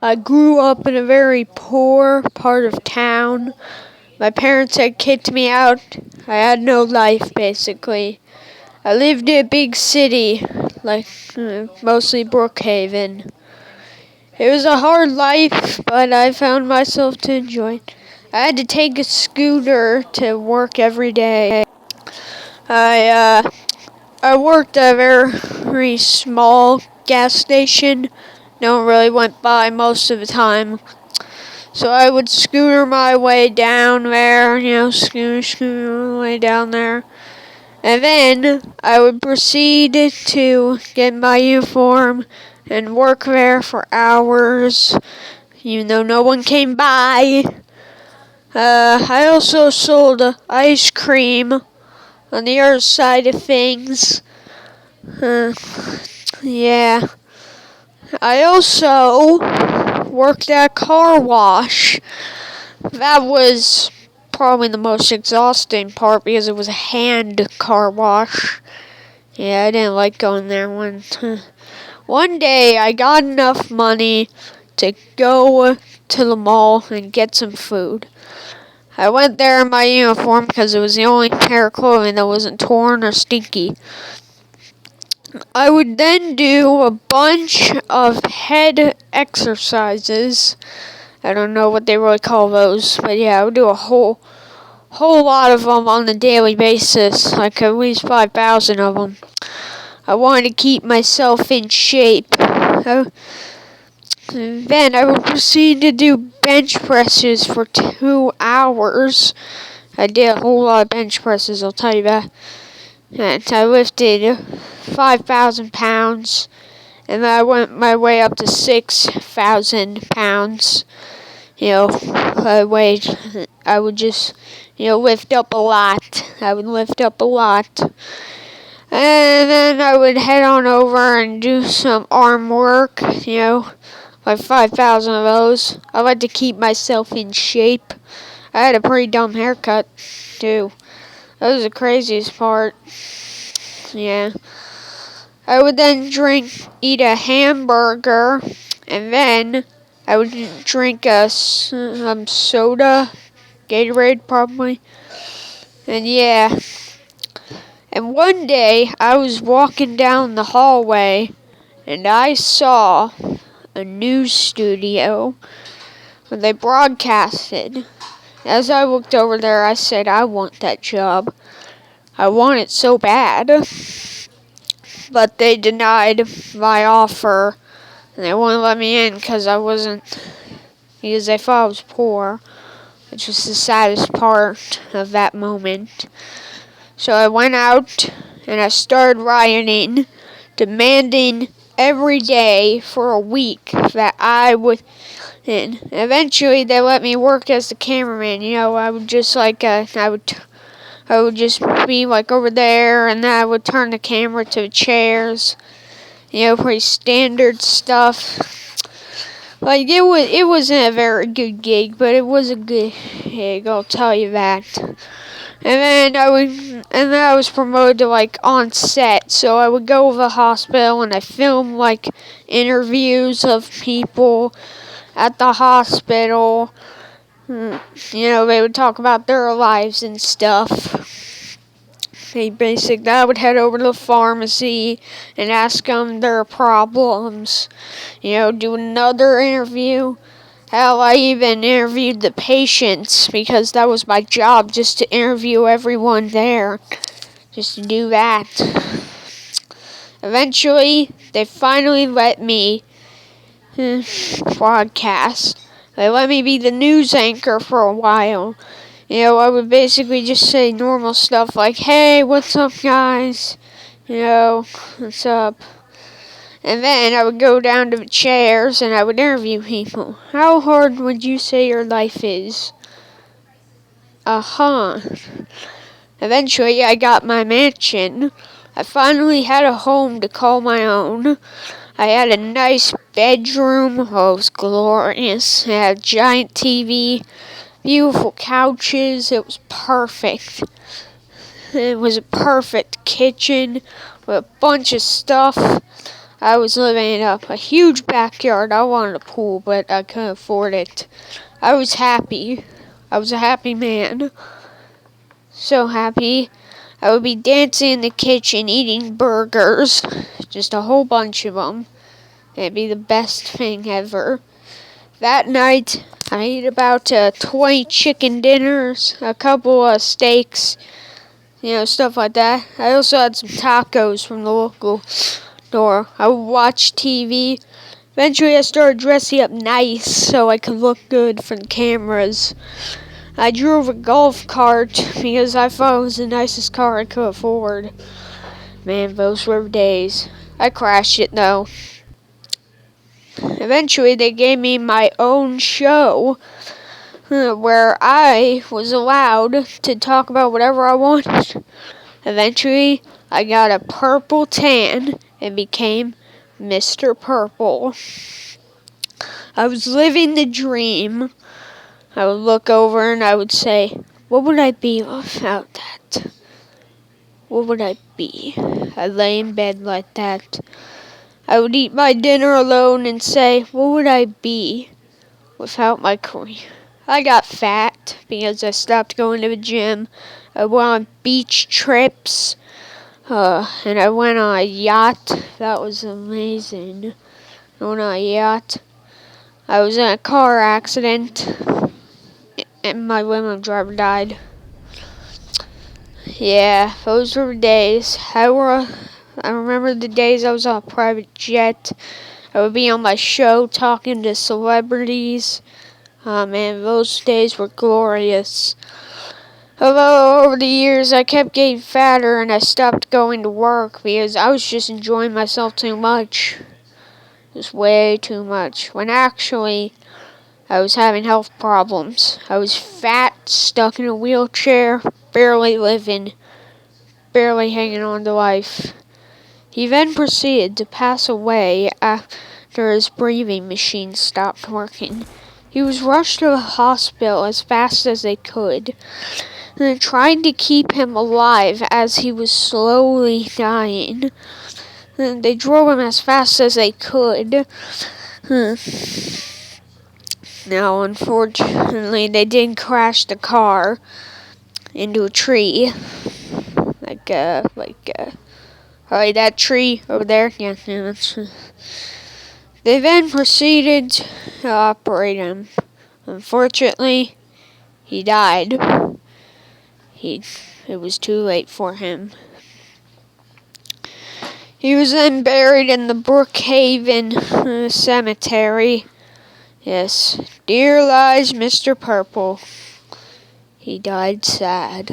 I grew up in a very poor part of town. My parents had kicked me out. I had no life, basically. I lived in a big city, like mostly Brookhaven. It was a hard life, but I found myself to enjoy it. I had to take a scooter to work every day. I worked at a very small gas station. No one really went by most of the time. So I would scooter my way down there, scooter my way down there. And then I would proceed to get my uniform and work there for hours, even though no one came by. I also sold ice cream on the other side of things. Yeah. I also worked at a car wash. That was probably the most exhausting part because it was a hand car wash. Yeah, I didn't like going there one day I got enough money to go to the mall and get some food. I went there in my uniform because it was the only pair of clothing that wasn't torn or stinky. I would then do a bunch of head exercises. I don't know what they really call those, but yeah, I would do a whole lot of them on a daily basis, like at least 5,000 of them. I wanted to keep myself in shape. Then I would proceed to do bench presses for 2 hours. I did a whole lot of bench presses, I'll tell you that. And I lifted 5,000 pounds. And then I went my way up to 6,000 pounds. I would just, lift up a lot. I would lift up a lot. And then I would head on over and do some arm work, like 5,000 of those. I like to keep myself in shape. I had a pretty dumb haircut, too. That was the craziest part. Yeah. I would then eat a hamburger, and then I would drink some soda, Gatorade probably. And yeah. And one day I was walking down the hallway and I saw a news studio where they broadcasted. As I looked over there, I said, I want that job. I want it so bad. But they denied my offer and they wouldn't let me in because they thought I was poor, which was the saddest part of that moment. So I went out and I started rioting, demanding every day for a week that I would. And eventually, they let me work as the cameraman. I would just I would just be like over there, and then I would turn the camera to the chairs. Pretty standard stuff. Like it wasn't a very good gig, but it was a good gig. I'll tell you that. And then I was promoted to on set, so I would go to the hospital and I filmed interviews of people at the hospital. They would talk about their lives and stuff. I would head over to the pharmacy and ask them their problems. Do another interview. Hell, I even interviewed the patients because that was my job, just to interview everyone there. Just to do that. Eventually, they finally let me broadcast. They let me be the news anchor for a while. I would basically just say normal stuff like, hey, what's up, guys? What's up? And then I would go down to the chairs and I would interview people. How hard would you say your life is? Eventually, I got my mansion. I finally had a home to call my own. I had a nice bedroom. Oh, it was glorious. I had a giant TV, beautiful couches. It was perfect. It was a perfect kitchen with a bunch of stuff. I was living in a huge backyard. I wanted a pool, but I couldn't afford it. I was happy. I was a happy man. So happy. I would be dancing in the kitchen, eating burgers. Just a whole bunch of them. It'd be the best thing ever. That night, I ate about 20 chicken dinners, a couple of steaks, stuff like that. I also had some tacos from the local store. I would watch TV. Eventually, I started dressing up nice so I could look good for the cameras. I drove a golf cart because I thought it was the nicest car I could afford. Man, those were days. I crashed it, though. Eventually, they gave me my own show where I was allowed to talk about whatever I wanted. Eventually, I got a purple tan and became Mr. Purple. I was living the dream. I would look over and I would say, what would I be without that? What would I be? I'd lay in bed like that. I would eat my dinner alone and say, what would I be without my career? I got fat because I stopped going to the gym. I went on beach trips. And I went on a yacht. That was amazing. I went on a yacht. I was in a car accident. And my limo driver died. Yeah, those were days. I remember the days I was on a private jet. I would be on my show talking to celebrities. Man, those days were glorious. Although over the years I kept getting fatter and I stopped going to work because I was just enjoying myself too much. Just way too much. When actually I was having health problems. I was fat, stuck in a wheelchair, barely living, barely hanging on to life. He then proceeded to pass away after his breathing machine stopped working. He was rushed to the hospital as fast as they could, and trying to keep him alive as he was slowly dying. And they drove him as fast as they could. Now, unfortunately, they didn't crash the car into a tree. Like that tree over there. Yeah, they then proceeded to operate him. Unfortunately, he died. It was too late for him. He was then buried in the Brookhaven Cemetery. Yes, dear lies Mr. Purple. He died sad.